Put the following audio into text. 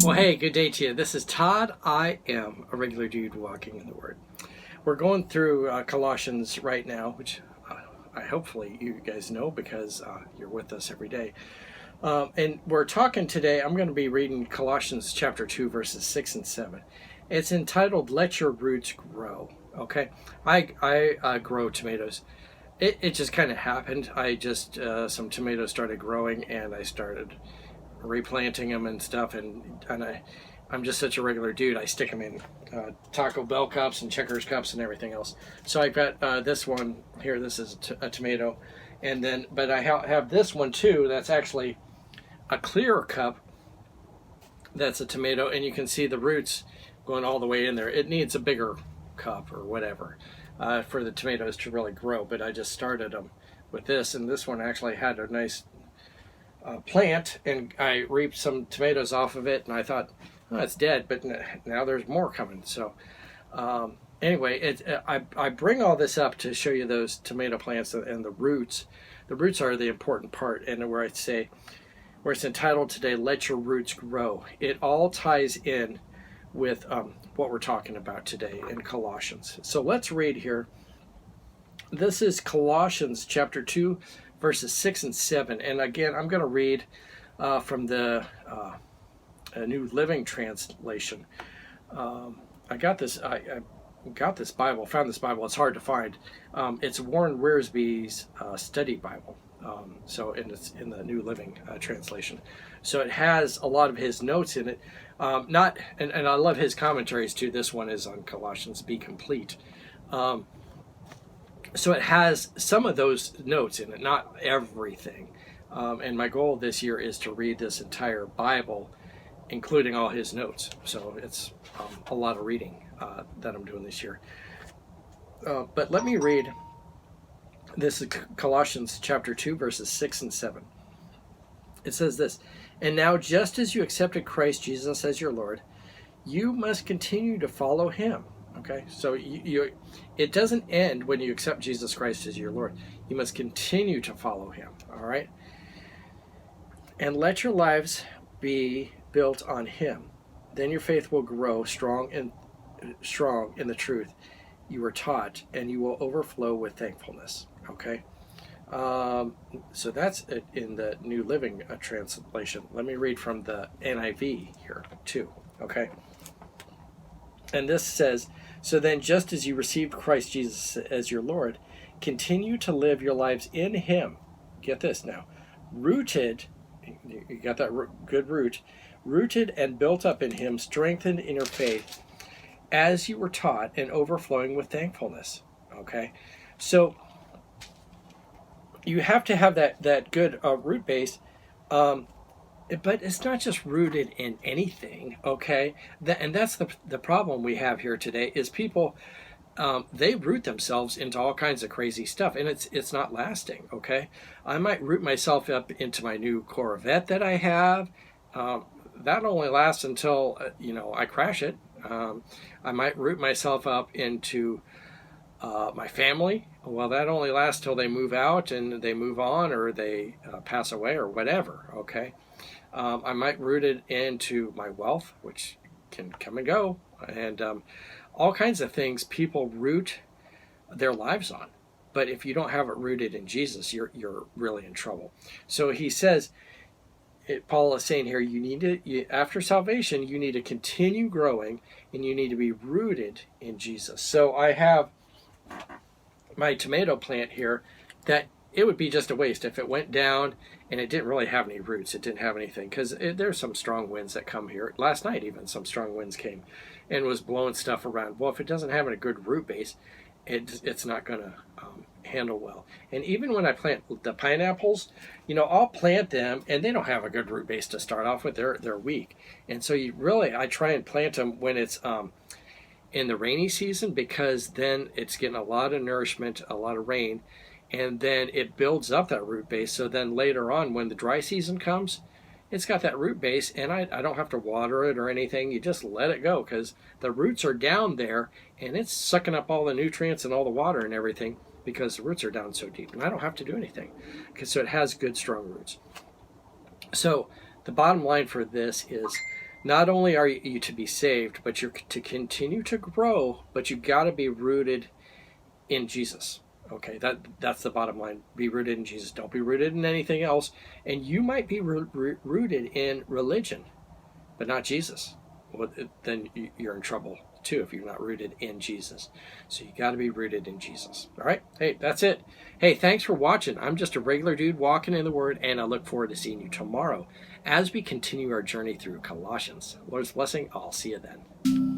Well, hey, good day to you. This is Todd. I am a regular dude walking in the Word. We're going through Colossians right now, which I hopefully you guys know because you're with us every day. And we're talking today, I'm going to be reading Colossians chapter 2, verses 6 and 7. It's entitled, Let Your Roots Grow. Okay, I grow tomatoes. It just kind of happened. Some tomatoes started growing and I started replanting them and stuff, and I'm just such a regular dude. I stick them in Taco Bell cups and Checkers cups and everything else. So I got this one here. This is a tomato, and then but I have this one too. That's actually a clear cup. That's a tomato, and you can see the roots going all the way in there. It needs a bigger cup or whatever for the tomatoes to really grow. But I just started them with this, and this one actually had a nice plant, and I reaped some tomatoes off of it, and I thought, oh, it's dead, but now there's more coming. So anyway, I bring all this up to show you those tomato plants and the roots. The roots are the important part, and where it's entitled today, Let Your Roots Grow. It all ties in with what we're talking about today in Colossians. So let's read here. This is Colossians chapter 2, verses 6 and 7. And again, I'm going to read from the New Living Translation. I got this Bible, found this Bible. It's hard to find. It's Warren Wiersbe's study Bible. It's in the New Living Translation. So it has a lot of his notes in it. And I love his commentaries too. This one is on Colossians, Be Complete. So it has some of those notes in it, not everything. And my goal this year is to read this entire Bible, including all his notes. So it's a lot of reading that I'm doing this year. But let me read. This is Colossians chapter 2, verses 6 and 7. It says this, And now just as you accepted Christ Jesus as your Lord, you must continue to follow him. Okay, so it doesn't end when you accept Jesus Christ as your Lord. You must continue to follow him, all right? And let your lives be built on him. Then your faith will grow strong in the truth you were taught, and you will overflow with thankfulness, okay? So that's it in the New Living Translation. Let me read from the NIV here, too, okay? And this says, So then, just as you received Christ Jesus as your Lord, continue to live your lives in him. Get this now. Rooted, you got that good root, rooted and built up in him, strengthened in your faith, as you were taught, and overflowing with thankfulness. Okay? So, you have to have that good root base. But it's not just rooted in anything, okay? And that's the problem we have here today is people, they root themselves into all kinds of crazy stuff, and it's not lasting, okay? I might root myself up into my new Corvette that I have. That only lasts until, I crash it. I might root myself up into my family. Well, that only lasts till they move out and they move on or they pass away or whatever, okay? I might root it into my wealth, which can come and go, and all kinds of things people root their lives on. But if you don't have it rooted in Jesus, you're really in trouble. So he says, Paul is saying here, after salvation, you need to continue growing, and you need to be rooted in Jesus. So I have my tomato plant here that it would be just a waste if it went down and it didn't really have any roots. It didn't have anything because there's some strong winds that come here. Last night even some strong winds came and was blowing stuff around. Well, if it doesn't have a good root base, it's not going to handle well. And even when I plant the pineapples, I'll plant them and they don't have a good root base to start off with. They're weak. And so I try and plant them when it's in the rainy season, because then it's getting a lot of nourishment, a lot of rain, and then it builds up that root base. So then later on, when the dry season comes, it's got that root base, and I don't have to water it or anything. You just let it go because the roots are down there, and it's sucking up all the nutrients and all the water and everything because the roots are down so deep. And I don't have to do anything so it has good, strong roots. So the bottom line for this is Not only are you to be saved, but you're to continue to grow, but you got to be rooted in Jesus. Okay, that's the bottom line. Be rooted in Jesus. Don't be rooted in anything else. And you might be rooted in religion, but not Jesus. Well, then you're in trouble too if you're not rooted in Jesus. So you got to be rooted in Jesus. All right? Hey, that's it. Hey, thanks for watching. I'm just a regular dude walking in the Word, and I look forward to seeing you tomorrow as we continue our journey through Colossians. Lord's blessing. I'll see you then.